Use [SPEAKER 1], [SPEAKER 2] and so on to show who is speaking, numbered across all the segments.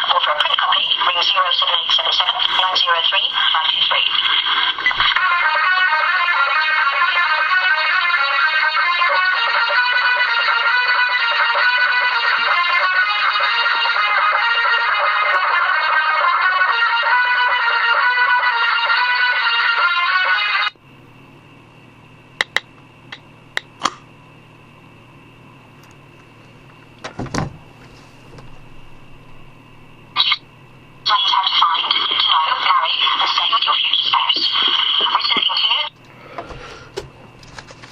[SPEAKER 1] or for a print copy, ring 07877 903 523.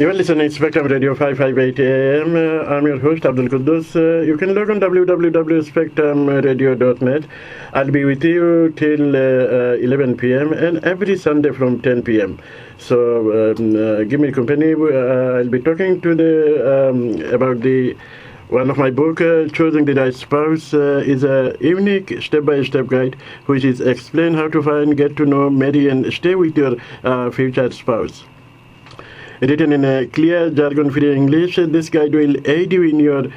[SPEAKER 2] You are listening to Spectrum Radio 558 AM. I'm your host, Abdul Quddus. You can log on www.spectrumradio.net. I'll be with you till 11 p.m. and every Sunday from 10 p.m. So give me company. I'll be talking to about one of my book, Choosing the Right Spouse, is a unique step-by-step guide which is explain how to find, get to know, marry, and stay with your future spouse. Written in a clear, jargon-free English, this guide will aid you in your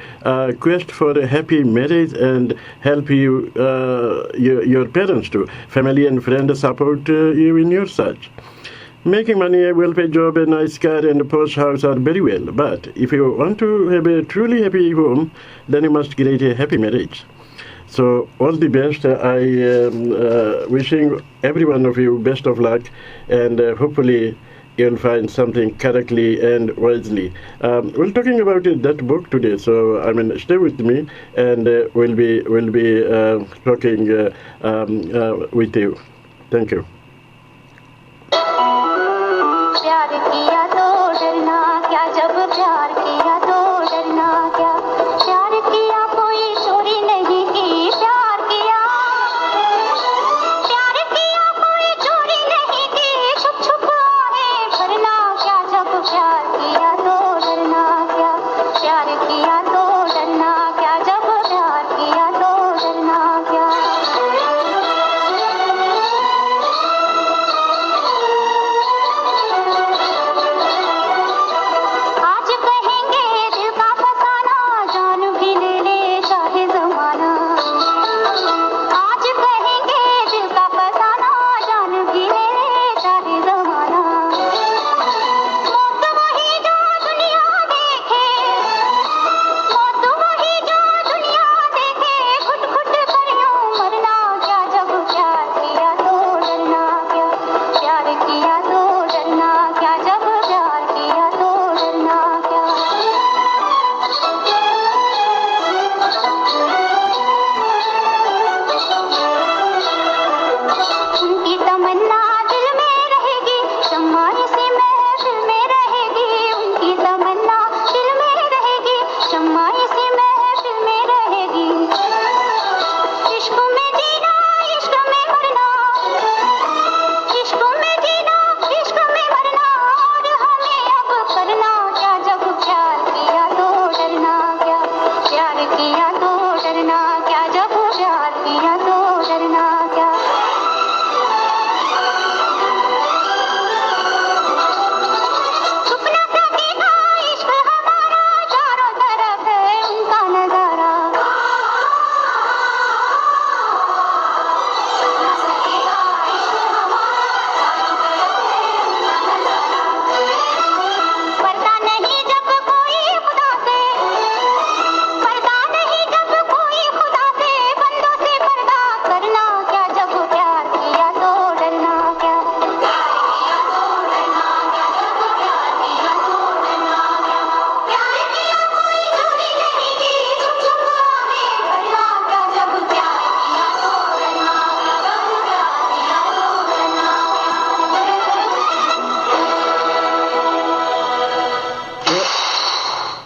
[SPEAKER 2] quest for a happy marriage and help you, your parents too. Family and friends support you in your search. Making money, a well-paid job, a nice car, and a posh house are very well. But if you want to have a truly happy home, then you must create a happy marriage. So all the best. I am wishing every one of you best of luck, and hopefully you'll find something correctly and wisely. We're talking about that book today, so stay with me, and we'll be talking with you. Thank you.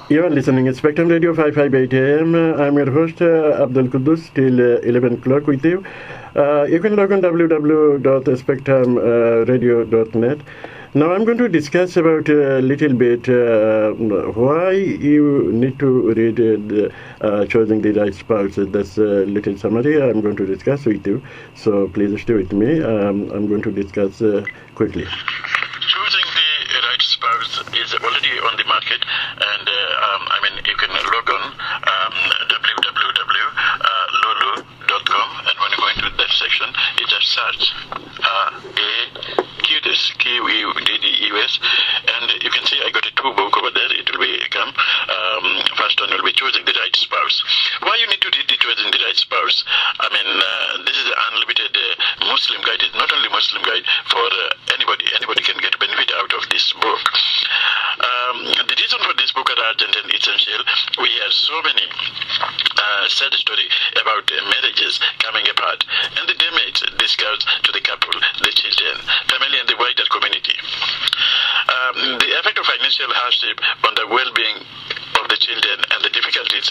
[SPEAKER 2] You are listening to Spectrum Radio 558 AM. I'm your host, Abdul Quddus, till 11 o'clock with you. You can log on www.spectrumradio.net. Now I'm going to discuss about a little bit why you need to read Choosing the Right Spouse. That's a little summary I'm going to discuss with you. So please stay with me. I'm going to discuss quickly.
[SPEAKER 3] Choosing the Right Spouse is already on the market, and you can log on www.lulu.com search QUDDUS, and you can see I got a 2 book over there. It will become first one will be Choosing the Right Spouse. Why you need to read the Choosing the Right Spouse? I mean, this is an unlimited Muslim guide. It's not only Muslim guide for anybody. Anybody can get benefit out of this book. The reason for this book are urgent and essential. We have so many sad story about marriages coming apart and the damage this causes to the couple, the children, family, and the wider community. The effect of financial hardship on the well-being of the children and the difficulties.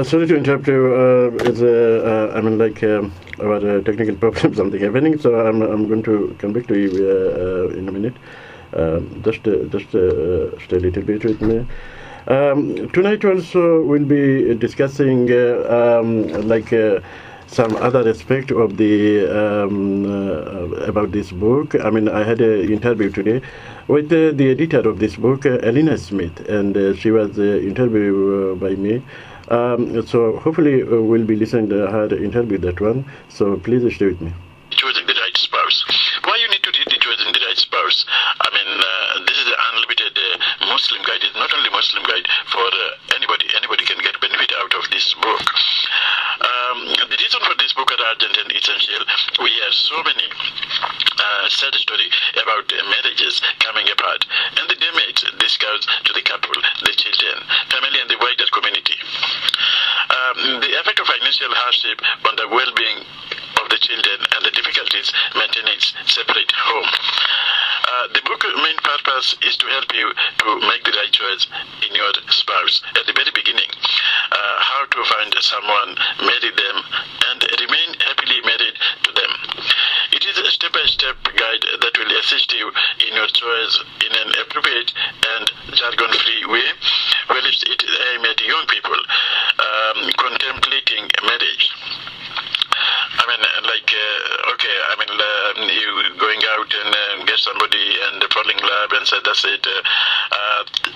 [SPEAKER 2] Sorry to interrupt you. Our technical problem, something happening. So I'm going to come back to you in a minute. Just stay a little bit with me. Tonight also we'll be discussing some other aspect of the about this book. I mean, I had an interview today with the editor of this book, Elena Smith, and she was interviewed by me. So hopefully we'll be listening to her interview, that one. So please stay with me.
[SPEAKER 3] Choosing the right spouse. Why you need to read the Choosing the Right Spouse? I mean, this is an unlimited Muslim guide. It's not only Muslim guide for anybody. Anybody can get benefit out of this book. The reason for this book are urgent and essential. We have so many sad story about marriages coming apart and the damage this causes to the couple, the children, family, and the wider community. The effect of financial hardship on the well-being of the children and the difficulties maintaining separate home. The book's main purpose is to help you to make the right choice in your spouse at the very beginning. How to find someone, marry them, and remain happily married to them. It is a step-by-step guide that will assist you in your choice in an appropriate and jargon-free way. Well, it aimed at young people contemplating marriage. I mean, you going out and get somebody and falling in love and say that's it,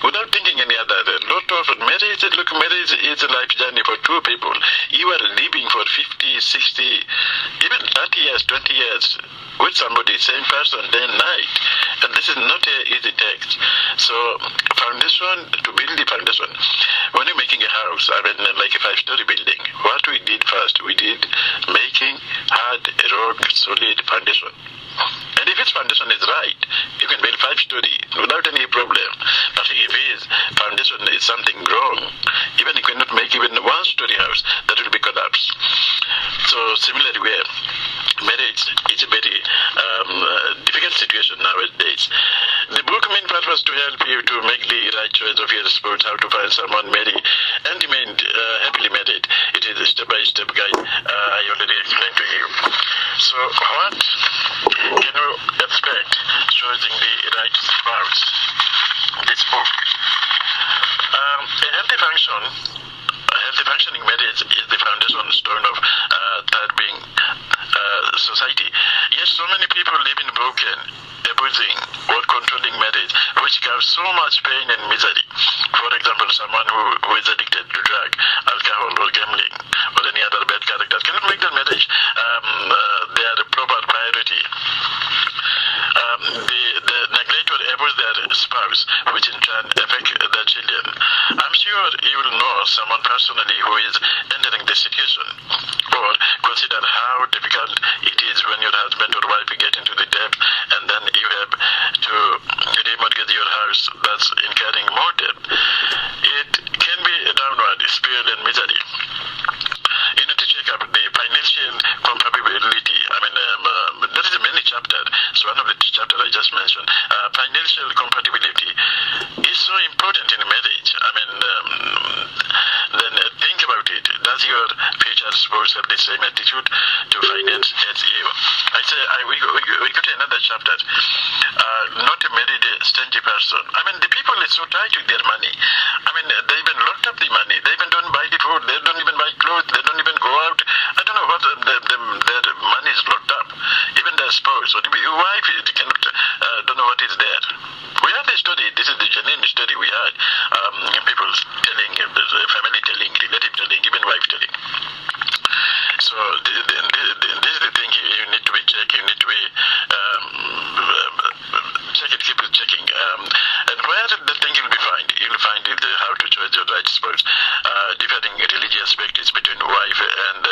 [SPEAKER 3] without thinking any other. Lot of marriage, look, marriage is a life journey for two people. You are living for 50, 60, even 30 years, 20 years with somebody, same person, day and night. And this is not an easy task. So, foundation, to build the foundation. When you're making a house, like a 5-story building, what we did first, we did making hard, rock, solid foundation. And if its foundation is right, you can build 5-story without any problem. But if its foundation is something wrong, even you cannot make even a 1-story house, that will be collapsed. So similarly, where marriage is a very difficult situation nowadays. The book main purpose to help you to make the right choice of your spouse, how to find someone marry and remain happily married. It is a step-by-step guide. I already explained to you. So what can you expect choosing the right spouse? This book. A healthy functioning marriage is the foundation stone of thriving society. Yes, so many people live in broken, abusing, or controlling marriage, which cause so much pain and misery. For example, someone who is addicted to drug, alcohol, or gambling, or any other bad character cannot make their marriage their proper priority. They neglect or abuse their spouse, which in turn affect their children. I'm sure you will know someone personally who is entering this situation, or consider how difficult it is when your husband or wife get into the debt and then you have to remortgage your house, thus incurring more debt. It can be a downward spiral and misery. You need to check up the financial compatibility. There is a many chapter. So one of the chapter I just mentioned, financial compatibility is so important in marriage. Then think about it. Does your future spouse have the same attitude to finance as you? We got another chapter. Not a married stingy person. The people is so tight with their money. They even locked up the money. They even don't buy the food. They don't even buy clothes. They don't even go out. I don't know what their money is locked up. Even their spouse or your wife cannot you need to be keep checking. And where the thing you'll find how to choose your right spouse. Differing religious practice between wife and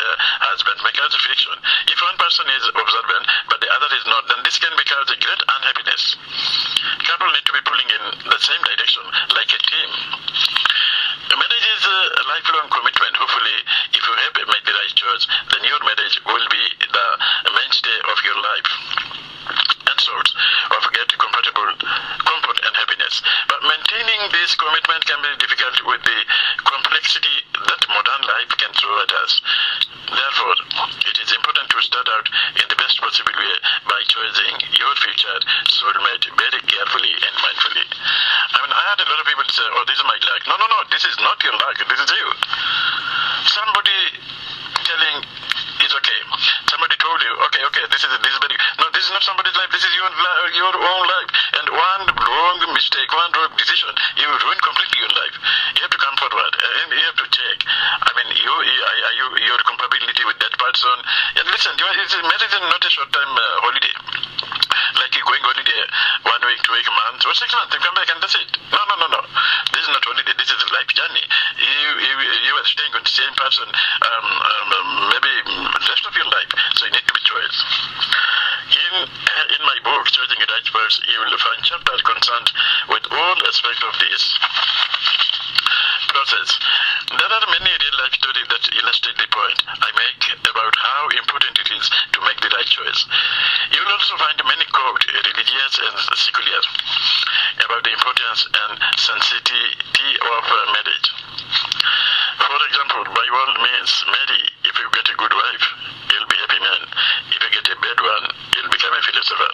[SPEAKER 3] husband may cause friction. If one person is observant but the other is not, then this can cause a great unhappiness. Couple need to be pulling in the same direction like a team. Marriage is a lifelong commitment. Hopefully, if you have made the right choice, then your marriage will be the mainstay of your life and source of get comfort and happiness. But maintaining this commitment can be difficult with the complexity that modern life can throw at us. Therefore, it is important to start out in the best possible way by choosing your future soulmate very carefully and mindfully. I had a lot of people say, oh, this is my luck. No, this is not your luck. This is you. Somebody telling it's okay. Somebody told you, okay, this is very. No, this is not somebody's life. This is your own life. And one wrong mistake, one wrong decision, you ruin completely your life. You have to come forward and you have to check. Your compatibility with that person. And listen, marriage is not a short-time holiday. Like you going holiday 1 week, 2 week, a month, or 6 months, you come back and that's it. No. This is not holiday. This is a life journey. You are staying with the same person maybe the rest of your life. So you need to be choice. In my book, Choosing a Right Spouse, you will find chapters concerned with all aspects of this process. There are many real-life stories that illustrate the point I make about how important it is to make the right choice. You will also find many quotes, religious and secular, about the importance and sensitivity of marriage. For example, by all means, marry. If you get a good wife, you'll be a happy man. If you get a bad one, you'll become a philosopher.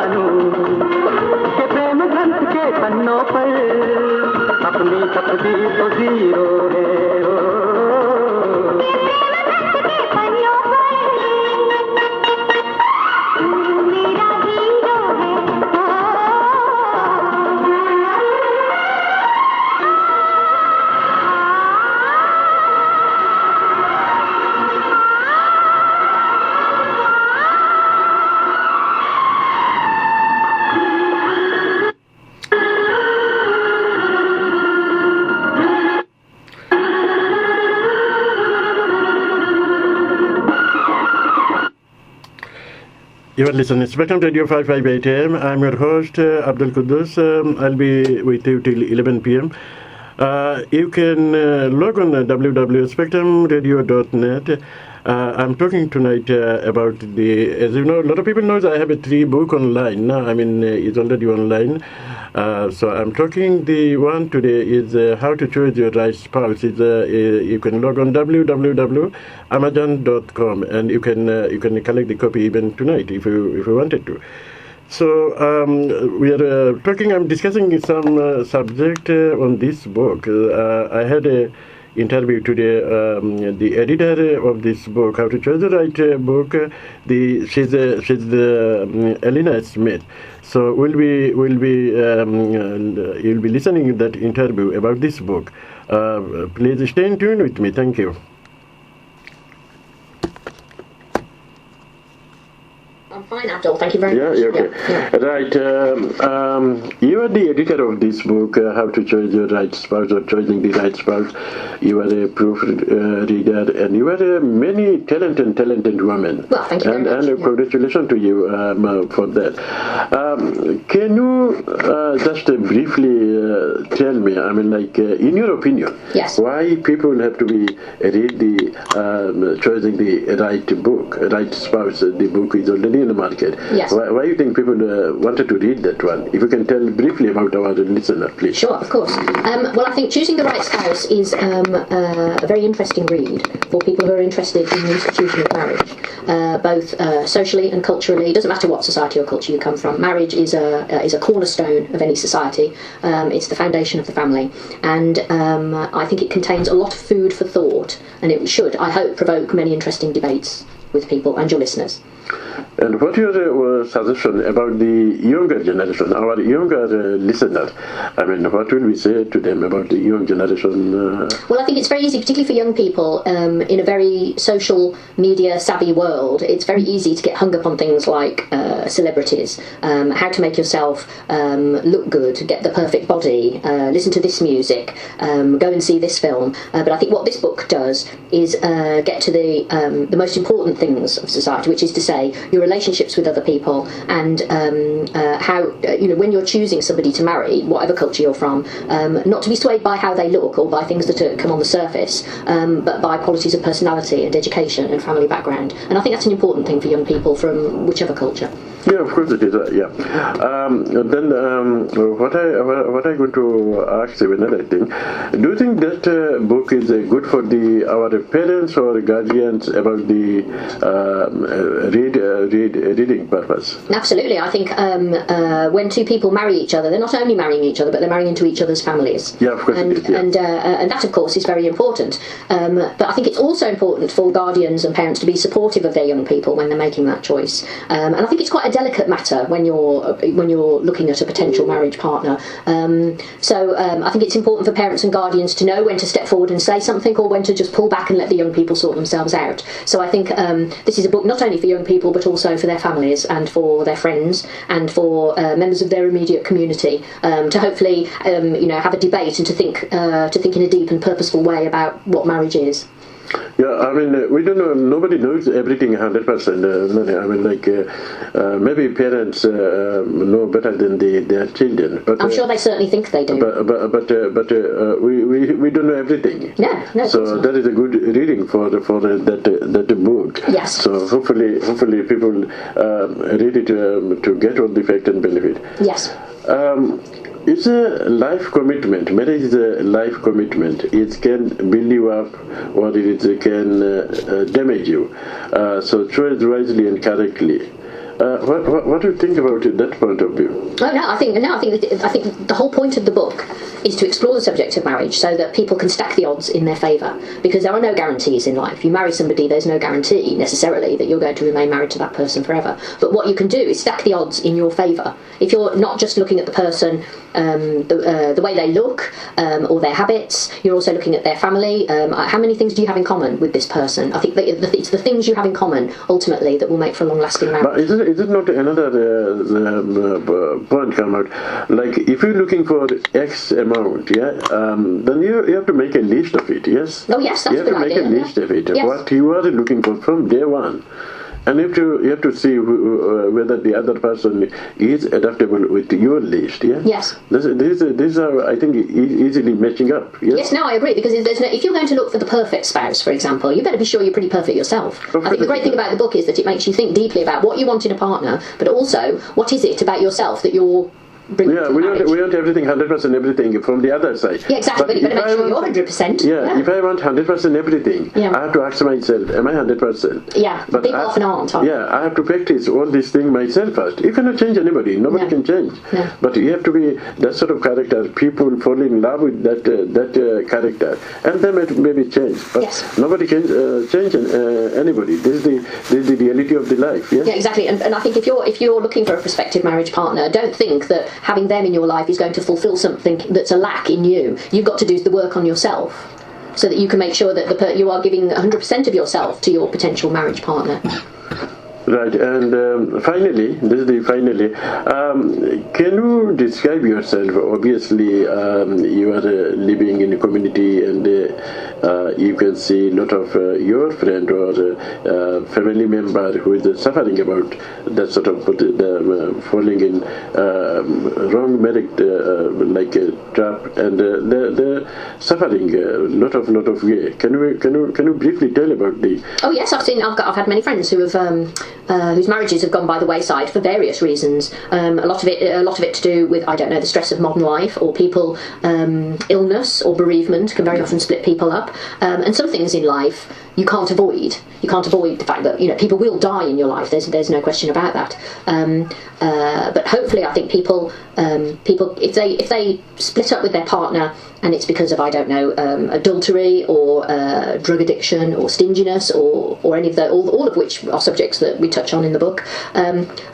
[SPEAKER 4] डालूं कि प्रेम ग्रंथ के पन्नों पर अपनी तकदीर तो zero है हो।
[SPEAKER 2] You are listening to Spectrum Radio 558 AM. I'm your host, Abdul Quddus. I'll be with you till 11 p.m. You can log on www.spectrumradio.net. I'm talking tonight about as you know, a lot of people know I have a 3-book online. Now, it's already online. So I'm talking, the one today is How to Choose Your Right Spouse. You can log on www.amazon.com and you can collect the copy even tonight if you wanted to. So we are I'm discussing some subject on this book. I had a interview today. The editor of this book, How to Choose the Right Book, she's Elena Smith. So you'll be listening to that interview about this book. Please stay in tune with me. Thank you.
[SPEAKER 5] I'm fine, Abdul. Thank you very much.
[SPEAKER 2] Okay. Yeah. Right. You are the editor of this book, How to Choose Your Right Spouse or Choosing the Right Spouse. You are a proofreader and you are a many talented woman.
[SPEAKER 5] Well, thank you very much.
[SPEAKER 2] And congratulations to you for that. Can you just briefly tell me, in your opinion,
[SPEAKER 5] yes,
[SPEAKER 2] why people have to be read the Choosing the Right Book, Right Spouse? The book is already in the market.
[SPEAKER 5] Yes.
[SPEAKER 2] Why do you think people wanted to read that one? If you can tell briefly about our listener, please.
[SPEAKER 5] Sure, of course. Well, I think Choosing the Right Spouse is a very interesting read for people who are interested in the institution of marriage, both socially and culturally. It doesn't matter what society or culture you come from. Marriage is a cornerstone of any society. It's the foundation of the family, and I think it contains a lot of food for thought, and it should, I hope, provoke many interesting debates with people and your listeners.
[SPEAKER 2] And what your suggestion about the younger generation, our younger listener? What will we say to them about the young generation?
[SPEAKER 5] Well, I think it's very easy, particularly for young people, in a very social media savvy world. It's very easy to get hung up on things like celebrities, how to make yourself look good, get the perfect body, listen to this music, go and see this film. But I think what this book does is get to the most important things of society, which is to say your relationships with other people and how, when you're choosing somebody to marry, whatever culture you're from, not to be swayed by how they look or by things that come on the surface, but by qualities of personality and education and family background. And I think that's an important thing for young people from whichever culture.
[SPEAKER 2] Yeah, of course it is. Then what I'm going to ask you another thing. Do you think that book is good for our parents or guardians about the reading purpose?
[SPEAKER 5] Absolutely. I think when two people marry each other, they're not only marrying each other, but they're marrying into each other's families.
[SPEAKER 2] Yeah, of course
[SPEAKER 5] and,
[SPEAKER 2] it is. Yeah.
[SPEAKER 5] And that, of course, is very important. But I think it's also important for guardians and parents to be supportive of their young people when they're making that choice. And I think it's quite a delicate matter when you're looking at a potential marriage partner. So I think it's important for parents and guardians to know when to step forward and say something or when to just pull back and let the young people sort themselves out. So I think this is a book not only for young people but also for their families and for their friends and for members of their immediate community to hopefully have a debate and to think in a deep and purposeful way about what marriage is.
[SPEAKER 2] Yeah, we don't know. Nobody knows everything 100%. Maybe parents know better than their children. But
[SPEAKER 5] I'm sure they certainly think they do.
[SPEAKER 2] But we don't know everything.
[SPEAKER 5] No.
[SPEAKER 2] So that is a good reading for that book.
[SPEAKER 5] Yes.
[SPEAKER 2] So hopefully people read it to get all the fact and benefit.
[SPEAKER 5] Yes.
[SPEAKER 2] It's a life commitment. Marriage is a life commitment. It can build you up or it can damage you. So choose wisely and correctly. What do you think about it, that point of view?
[SPEAKER 5] Oh no, I think the whole point of the book is to explore the subject of marriage so that people can stack the odds in their favour, because there are no guarantees in life. You marry somebody, there's no guarantee necessarily that you're going to remain married to that person forever. But what you can do is stack the odds in your favour. If you're not just looking at the person, the way they look or their habits, you're also looking at their family. How many things do you have in common with this person? I think that it's the things you have in common ultimately that will make for a long-lasting marriage.
[SPEAKER 2] But is it not another point come out? Like if you're looking for X amount, then you have to make a list of it. Yes.
[SPEAKER 5] Oh yes, that's
[SPEAKER 2] you
[SPEAKER 5] a
[SPEAKER 2] have
[SPEAKER 5] good
[SPEAKER 2] to make
[SPEAKER 5] idea.
[SPEAKER 2] a list of it.
[SPEAKER 5] Yes.
[SPEAKER 2] What you are looking for from day one. And you have to see whether the other person is adaptable with your list. Yeah.
[SPEAKER 5] Yes.
[SPEAKER 2] These are, I think, easily matching up. Yes.
[SPEAKER 5] Yes, no, I agree, because if you're going to look for the perfect spouse, for example, you better be sure you're pretty perfect yourself. I think the great thing about the book is that it makes you think deeply about what you want in a partner, but also what is it about yourself that you're bringing to marriage.
[SPEAKER 2] We want everything 100% everything from the other side.
[SPEAKER 5] Yeah, exactly. But you better make sure you're 100%.
[SPEAKER 2] Yeah, if I want 100% everything,
[SPEAKER 5] Yeah.
[SPEAKER 2] I have to ask myself, am I 100%?
[SPEAKER 5] Yeah, but people often aren't.
[SPEAKER 2] Yeah, I have to practice all these things myself first. You cannot change anybody. Nobody
[SPEAKER 5] No.
[SPEAKER 2] can change.
[SPEAKER 5] No.
[SPEAKER 2] But you have to be that sort of character. People fall in love with that character, and then maybe change. But
[SPEAKER 5] Yes.
[SPEAKER 2] nobody can change anybody. This is the reality of the life. Yeah.
[SPEAKER 5] Yeah, exactly. And I think if you're looking for a prospective marriage partner, don't think that having them in your life is going to fulfil something that's a lack in you. You've got to do the work on yourself, so that you can make sure that you are giving 100% of yourself to your potential marriage partner.
[SPEAKER 2] Right, and finally, can you describe yourself? Obviously, you are living in a community, and you can see a lot of your friend or family member who is suffering about that sort of falling in wrong marriage, like a trap, and they're suffering a lot of way. Can you briefly tell about the?
[SPEAKER 5] Oh yes, I've had many friends who have whose marriages have gone by the wayside for various reasons. A lot of it to do with, I don't know, the stress of modern life, or people illness or bereavement can very often split people up. And some things in life you can't avoid. You can't avoid the fact that people will die in your life. There's no question about that. But hopefully, I think people if they split up with their partner and it's because of, I don't know, adultery or drug addiction or stinginess or any of all of which are subjects that we touch on in the book.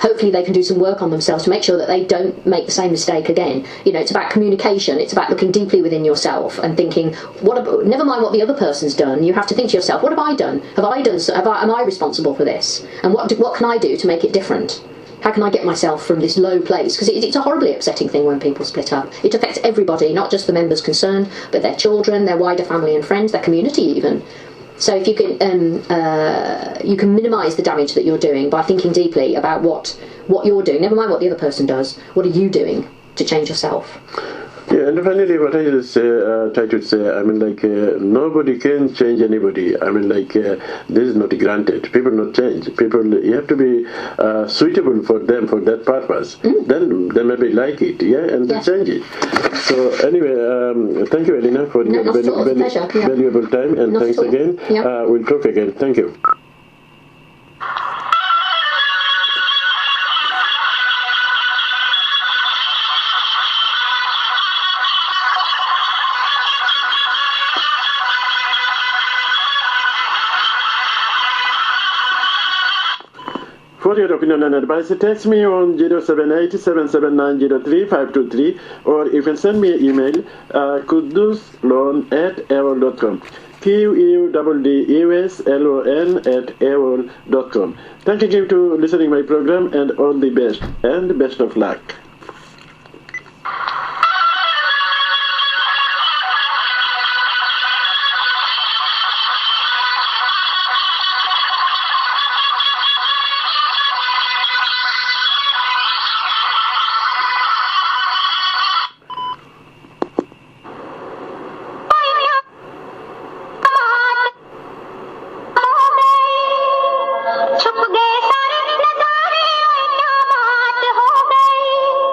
[SPEAKER 5] Hopefully they can do some work on themselves to make sure that they don't make the same mistake again. It's about communication. It's about looking deeply within yourself and thinking, never mind what the other person's done. You have to think to yourself, what have I done? Am I responsible for this? And what can I do to make it different? How can I get myself from this low place? Because it's a horribly upsetting thing when people split up. It affects everybody, not just the members concerned, but their children, their wider family and friends, their community even. So if you can minimise the damage that you're doing by thinking deeply about what you're doing, never mind what the other person does, what are you doing to change yourself?
[SPEAKER 2] Yeah, and finally, what I try to say, nobody can change anybody. This is not granted. People not change. You have to be suitable for them for that purpose. Then they maybe like it, and they change it. So anyway, thank you, Elena, for your valuable time, and thanks again.
[SPEAKER 5] Yeah.
[SPEAKER 2] We'll talk again. Thank you. For your opinion and advice, text me on 078-779-03523, or you can send me an email, kudduslon@aol.com. QUDDUSLON@aol.com. Thank you to listening my program, and all the best, and best of luck.
[SPEAKER 1] छुप गए सारे नजारे और क्या बात हो गई।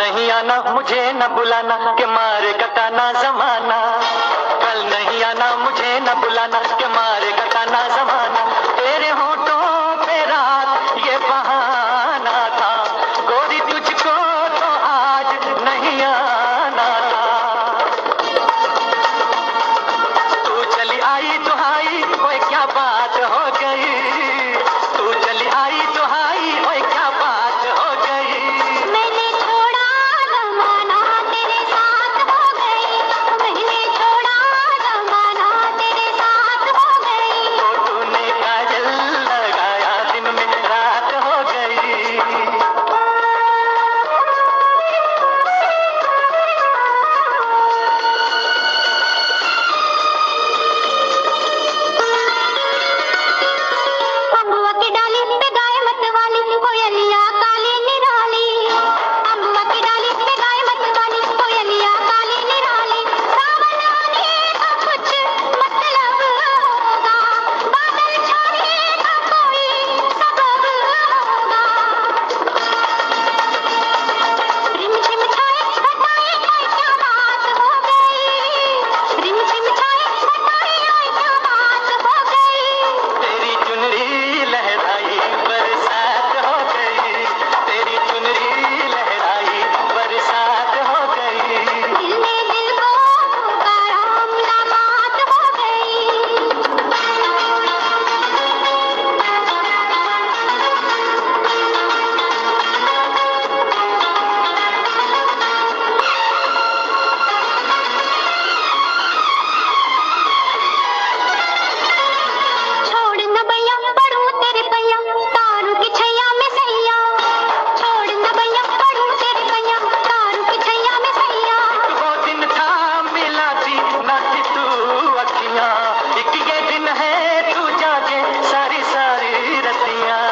[SPEAKER 4] नहीं आना मुझे न बुलाना के मारे कटाना जमाना, कल नहीं आना मुझे न बुलाना के मारे कटाना जमाना। तेरे होठों पे रात ये बहाना था, गोरी तुझको तो आज नहीं आना था। तू चली आई दुहाई ओए क्या बात हो गई, तू चली आई दुहाई ओए क्या बात हो गई।
[SPEAKER 6] मैंने छोड़ा जमाना तेरे साथ हो गई, मैंने छोड़ा जमाना तेरे साथ हो गई।
[SPEAKER 4] तो तूने काजल लगाया दिन में रात हो गई।
[SPEAKER 6] अम्बुआ की डाली पे गाय मत वाली कोयलिया काली निराली, अम्बुआ की डाली पे गाय मत वाली कोयलिया काली निराली। सावन आने का कुछ मतलब होगा, बादल छाने का कोई सबब होगा। रिमझिम छाए घटाए ओए क्या बात हो गई, रिमझिम छाए घटाए ओए क्या बात हो गई।
[SPEAKER 4] तेरी चुनरी लहराई बरसात हो गई, तेरी चुनरी लहराई बरसात हो गई।
[SPEAKER 6] दिल ने दिल को पुकारा मुलाकात हो गई। छोड़ न भैया पढ़ूं तेरे पैया तारू की छैया में सैया, छोड़ न भैया पढ़ूं तेरे पैया तारू की छैया में सैया।
[SPEAKER 4] वो दिन था मिला थी ना थी तू अखियां, एक ये दिन है तू जागे सारी सारी रतियां।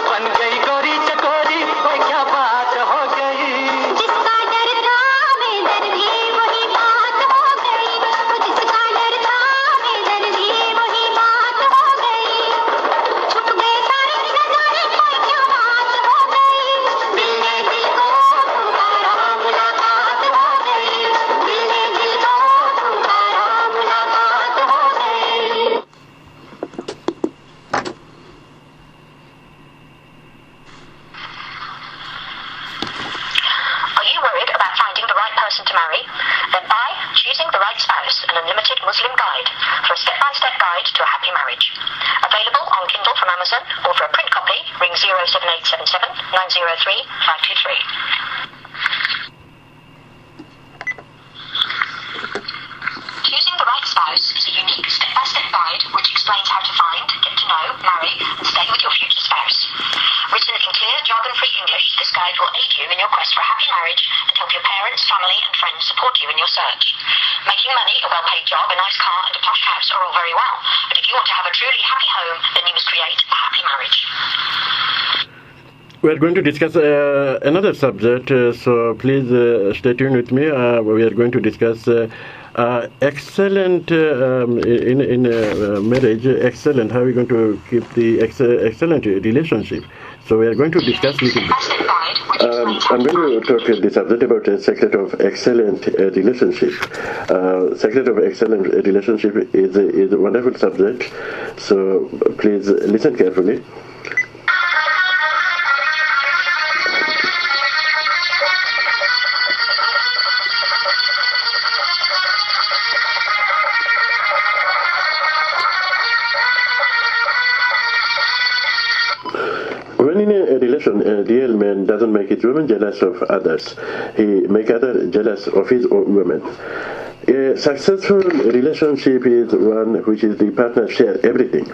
[SPEAKER 4] बन गई गोरी चकोरी ओए क्या बात हो गई।
[SPEAKER 6] जिसका डर था बेदर भी वही बात हो गई, जिसका डर था बेदर भी वही बात हो गई। छुप गए सारे नजारे कोई क्या बात हो गई। दिल ने दिल को पुकारा मुलाकात हो गई, दिल ने दिल को पुकारा मुलाकात हो गई।
[SPEAKER 1] Are you worried about finding the right person to marry? Then buy Choosing the Right Spouse, an unlimited Muslim guide for a step-by-step guide to a happy marriage. Available on Kindle from Amazon, or for a print copy, ring 07877 903 523. Choosing the Right Spouse is a unique step-by-step guide which explains how to find, get to know, marry, and stay with your future spouse. Written in clear, jargon-free English, this guide will aid you in your quest for a happy marriage and help your parents, family, and friends support you in your search. Making money, a well-paid job, a nice car, and a posh house are all very well, but if you want to have a truly happy home, then you must create a happy marriage.
[SPEAKER 2] We are going to discuss another subject, so please stay tuned with me. We are going to discuss excellent in marriage. Excellent. How are we going to keep the excellent relationship? So we are going to discuss little bit. I'm going to talk the subject about a secret of excellent relationship. Secret of excellent relationship is a wonderful subject. So please listen carefully. When in a relation, a real man doesn't make his woman jealous of others. He makes others jealous of his own woman. A successful relationship is one which is the partner share everything.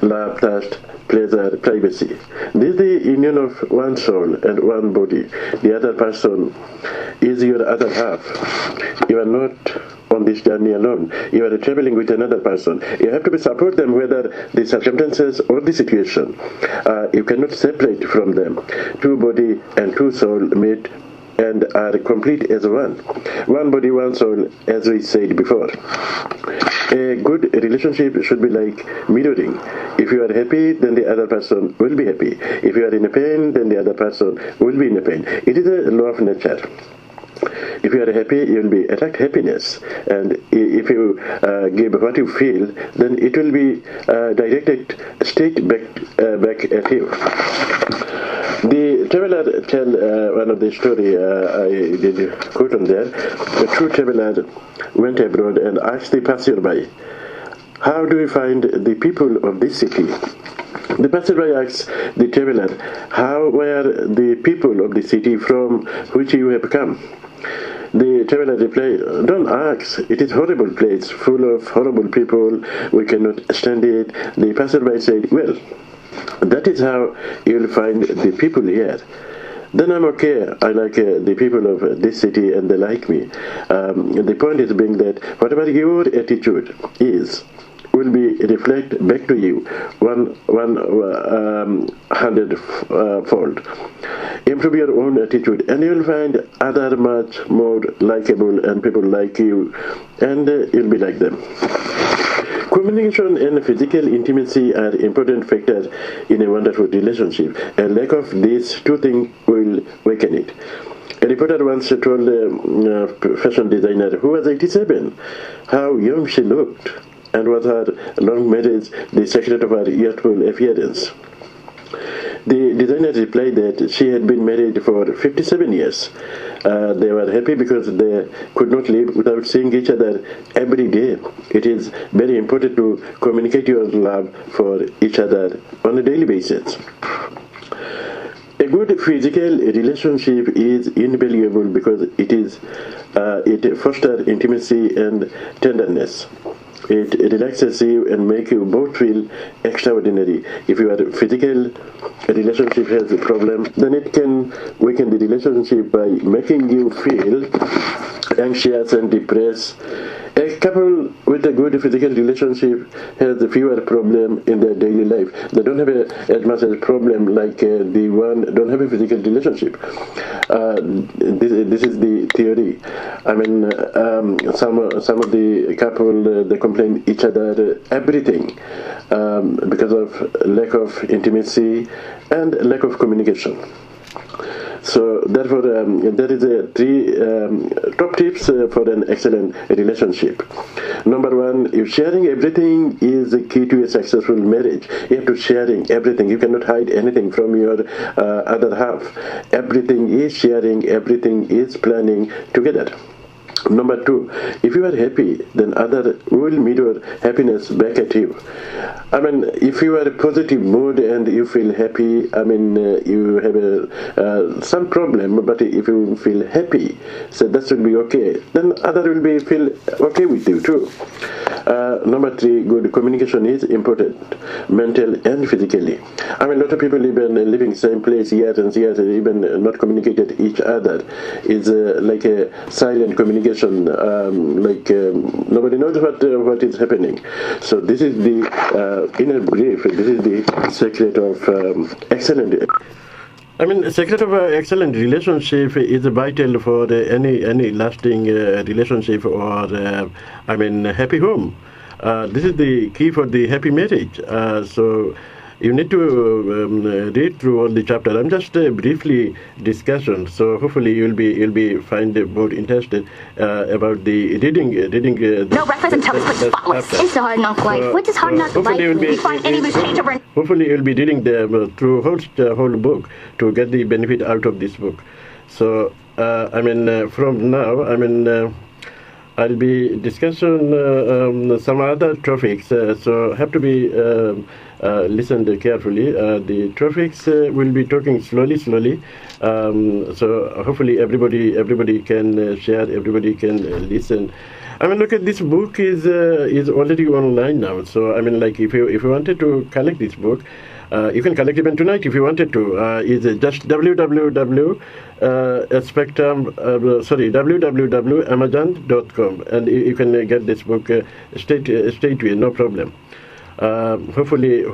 [SPEAKER 2] Love, trust, pleasure, privacy. This is the union of one soul and one body. The other person is your other half. You are not on this journey alone. You are traveling with another person. You have to support them whether the circumstances or the situation. You cannot separate from them. Two body and two soul meet and are complete as one. One body, one soul, as we said before. A good relationship should be like mirroring. If you are happy, then the other person will be happy. If you are in a pain, then the other person will be in a pain. It is a law of nature. If you are happy, you will be attract happiness, and if you give what you feel, then it will be directed straight back at you. The traveler tell one of the story I did quote on there. A true traveler went abroad and asked the passerby, "How do you find the people of this city?" The passerby asks the traveler, "How were the people of the city from which you have come?" The traveler replied, "Don't ask. It is a horrible place, full of horrible people. We cannot stand it." The passerby said, "Well, that is how you'll find the people here. Then I'm okay. I like the people of this city and they like me." The point is being that whatever your attitude is, will be reflect back to you 100-fold. Improve your own attitude and you'll find other much more likable and people like you, and you'll be like them. Communication and physical intimacy are important factors in a wonderful relationship. A lack of these two things will weaken it. A reporter once told a fashion designer who was 87 how young she looked, and was her long marriage the secret of her youthful appearance. The designer replied that she had been married for 57 years. They were happy because they could not live without seeing each other every day. It is very important to communicate your love for each other on a daily basis. A good physical relationship is invaluable because it fosters intimacy and tenderness. It relaxes you and makes you both feel extraordinary. If your physical relationship has a problem, then it can weaken the relationship by making you feel anxious and depressed. A couple with a good physical relationship has fewer problems in their daily life. They don't have as much a problem like the one don't have a physical relationship. This is the theory. I mean, some of the couple they complain each other everything because of lack of intimacy and lack of communication. So therefore, there is three top tips for an excellent relationship. Number one, if sharing everything is the key to a successful marriage. You have to sharing everything. You cannot hide anything from your other half. Everything is sharing. Everything is planning together. Number two, if you are happy, then other will mirror happiness back at you. I mean, if you are in a positive mood and you feel happy, I mean, you have some problem, but if you feel happy, so that should be okay. Then other will be feel okay with you too. Number three, good communication is important, mental and physically. I mean, a lot of people living same place years and years, even not communicated each other. Is like a silent communication. Nobody knows what is happening. So this is the in a brief. This is the secret of excellent. I mean, the secret of excellent relationship is vital for any lasting relationship or happy home. This is the key for the happy marriage. So you need to read through all the chapter. I'm just briefly discussion. So hopefully you'll be find more interested about the reading.
[SPEAKER 6] No breakfast until it's put spotless. It's a hard knock life. What does hard knock life? We find any mistake over.
[SPEAKER 2] Hopefully you'll be reading the through whole book to get the benefit out of this book. So from now I'll be discussing some other topics. So have to be listened carefully. The topics will be talking slowly. So hopefully everybody can share. Everybody can listen. I mean, look at this book is already online now. So I mean, like if you wanted to collect this book, you can collect even tonight if you wanted to. It's just www.amazon.com, and you can get this book straight away, no problem. Hopefully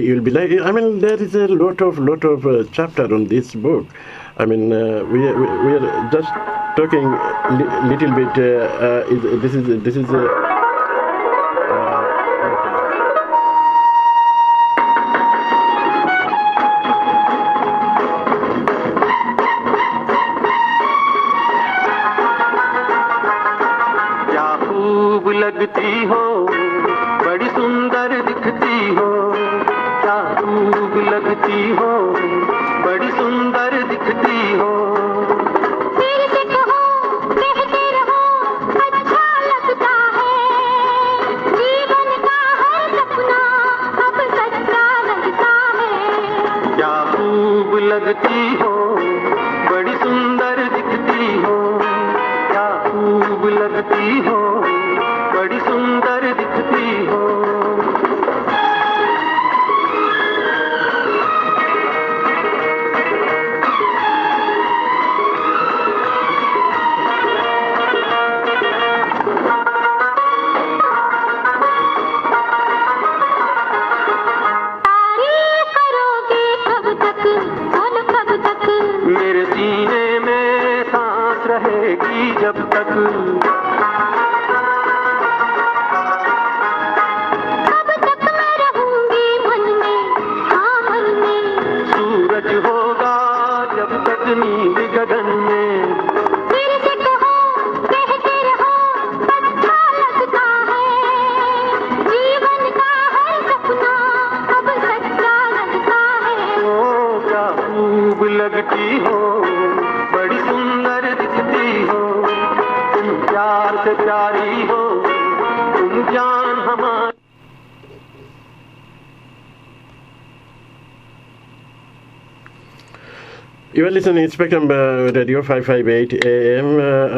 [SPEAKER 2] you'll be like. I mean, there is a lot of chapter on this book. I mean, we are just talking little bit. This is
[SPEAKER 4] खूब लगती हो, बड़ी सुंदर दिखती हो।
[SPEAKER 6] फिर से कहो, कहते रहो, अच्छा लगता है। जीवन का हर सपना अब सच्चा लगता है।
[SPEAKER 4] क्या खूब लगती हो, बड़ी सुंदर दिखती हो। क्या खूब लगती हो, बड़ी सुंदर दिखती हो।
[SPEAKER 6] तारीफ करोगे कब तक, बोलो कब तक।
[SPEAKER 4] मेरे सीने में सांस रहेगी जब तक।
[SPEAKER 6] कब तक मैं रहूंगी मन में, हाँ मन में।
[SPEAKER 4] सूरज होगा जब तक नील गगन में।
[SPEAKER 6] फिर से कहो, कहते रहो, अच्छा लगता है। जीवन का हर सपना अब सच्चा लगता है।
[SPEAKER 4] ओ क्या खूब लगती हो, बड़ी सुंदर दिखती हो। तुम प्यार से प्यारी हो, तुम जान हमारी।
[SPEAKER 2] You are listening to Spectrum Radio 558 AM,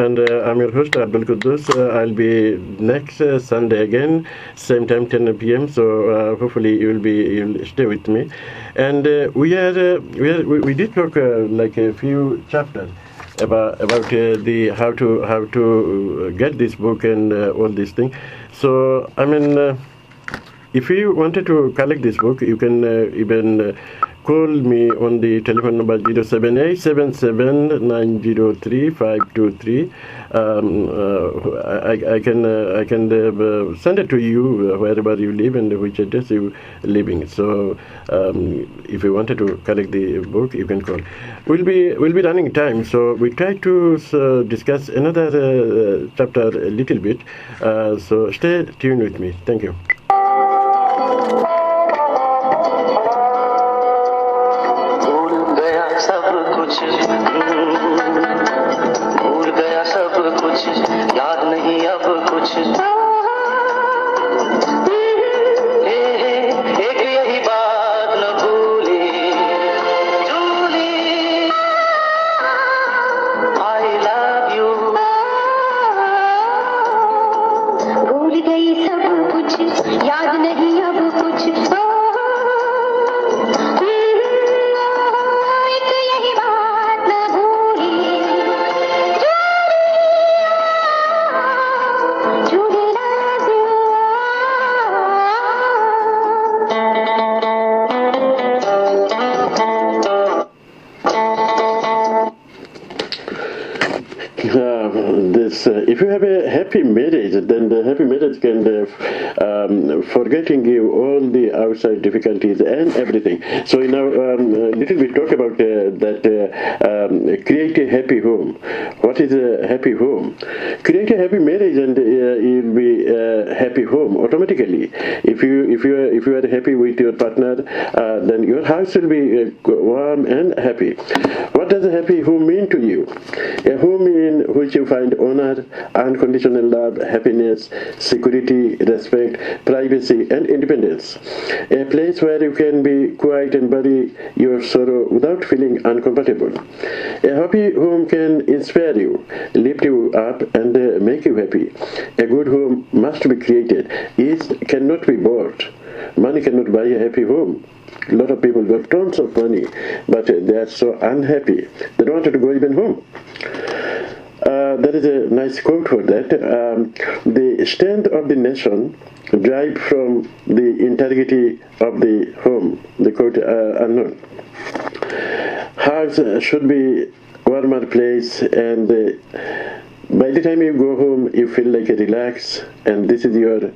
[SPEAKER 2] and I'm your host, Abdul Quddus. I'll be next Sunday again, same time, 10 p.m. So hopefully you'll stay with me. And we did talk like a few chapters about the how to get this book and all these things. So I mean, if you wanted to collect this book, you can even call me on the telephone number 078-77-903-523. I can send it to you wherever you live and which address you living. So if you wanted to collect the book, you can call. We'll be running time, so we try to discuss another chapter a little bit. So stay tuned with me. Thank you.
[SPEAKER 4] भूल गया सब कुछ, याद नहीं अब कुछ। एक यही बात न भूली, जूली, I love you।
[SPEAKER 6] भूल गई सब कुछ, याद नहीं अब कुछ। एक यही बात न भूली, झूठी love you।
[SPEAKER 2] If you have a happy marriage, then the happy marriage can forgetting you all the outside difficulties and everything. So now little bit talk about that create a happy home. What is a happy home? Create a happy marriage and you'll be a happy home automatically. If you are happy with your partner, then your house will be warm and happy. What does a happy home mean to you? A home in which you find honor, unconditional love, happiness, security, respect, privacy, and independence. A place where you can be quiet and bury your sorrow without feeling uncomfortable. A happy home can inspire you, lift you up, and make you happy. A good home must be created. It cannot be bought. Money cannot buy a happy home. A lot of people got tons of money, but they are so unhappy. They don't want to go even home. There is a nice quote for that. The strength of the nation derives from the integrity of the home. The quote unknown. House should be warmer place, and by the time you go home, you feel like a relax, and this is your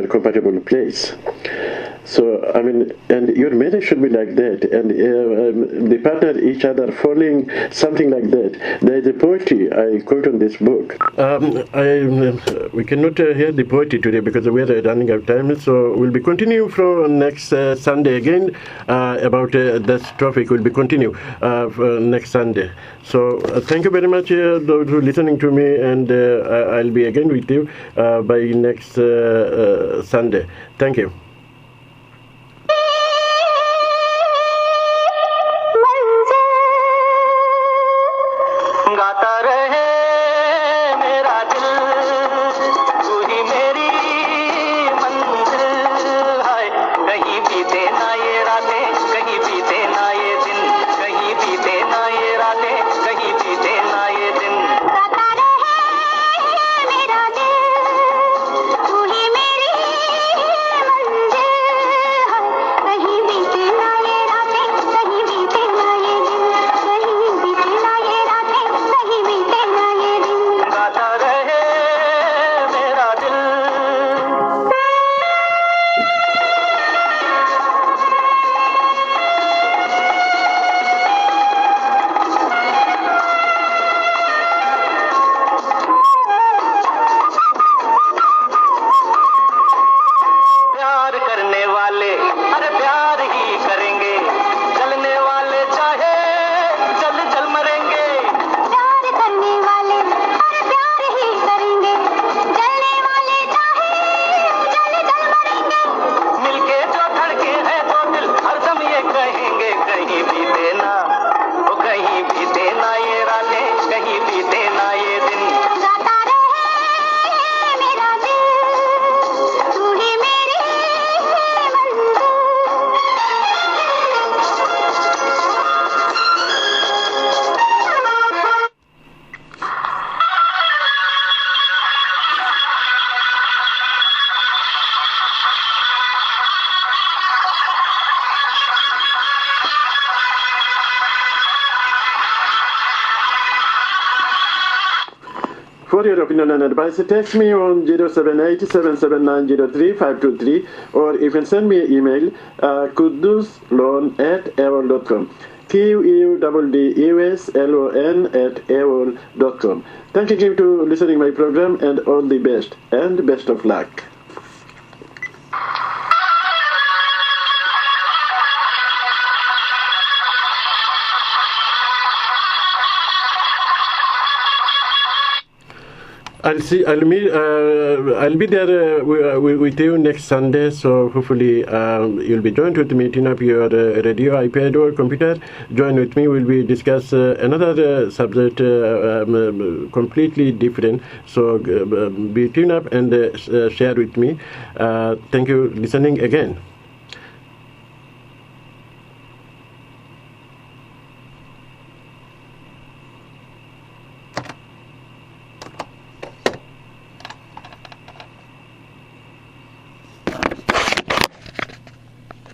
[SPEAKER 2] comfortable place. So, I mean, and your marriage should be like that, and the partner each other following something like that. There is a poetry I quote on this book. We cannot hear the poetry today because we are running out of time, so we'll be continuing from next Sunday again about this topic. Will be continue for next Sunday. So thank you very much those who are listening to me, and I'll be again with you by next Sunday. Thank you.
[SPEAKER 4] गाता रहे मेरा दिल, तू ही मेरी मंजिल है। कहीं बीते ना ये रातें, कहीं बीते ना ये दिन, कहीं बीते ना ये रातें, कहीं बीते ना ये दिन।
[SPEAKER 6] गाता रहे मेरा दिल, तू ही मेरी मंजिल है। कहीं बीते ना ये रातें, कहीं बीते ना ये दिन, कहीं बीते ना ये रातें, कहीं बीते ना ये दिन।
[SPEAKER 4] गाता रहे मेरा दिल। प्यार करने वाले अरे प्यार ही करेंगे, जलने वाले चाहे जल जल मरेंगे।
[SPEAKER 6] प्यार करने वाले और प्यार ही करेंगे, जलने वाले चाहे जल जल मरेंगे।
[SPEAKER 4] मिलके जो धड़के हैं तो दिल हरदम ये कहेंगे, कहीं बीते ना वो कहीं बीते ना ये रातें, कहीं बीते ना ये दिन।
[SPEAKER 6] गाता रहे मेरा दिल, तू ही मेरी मंजिल।
[SPEAKER 2] For your opinion and advice, text me on 078-779-03523, or you can send me an email, kudusloan@aol.com, QUDDUSLON@aol.com. Thank you to listening my program, and all the best, and best of luck. I'll be there with you next Sunday. So hopefully you'll be joined with me. Tune up your radio, iPad, or computer. Join with me. We'll be discuss another subject completely different. So be tuned up and share with me. Thank you, listening again.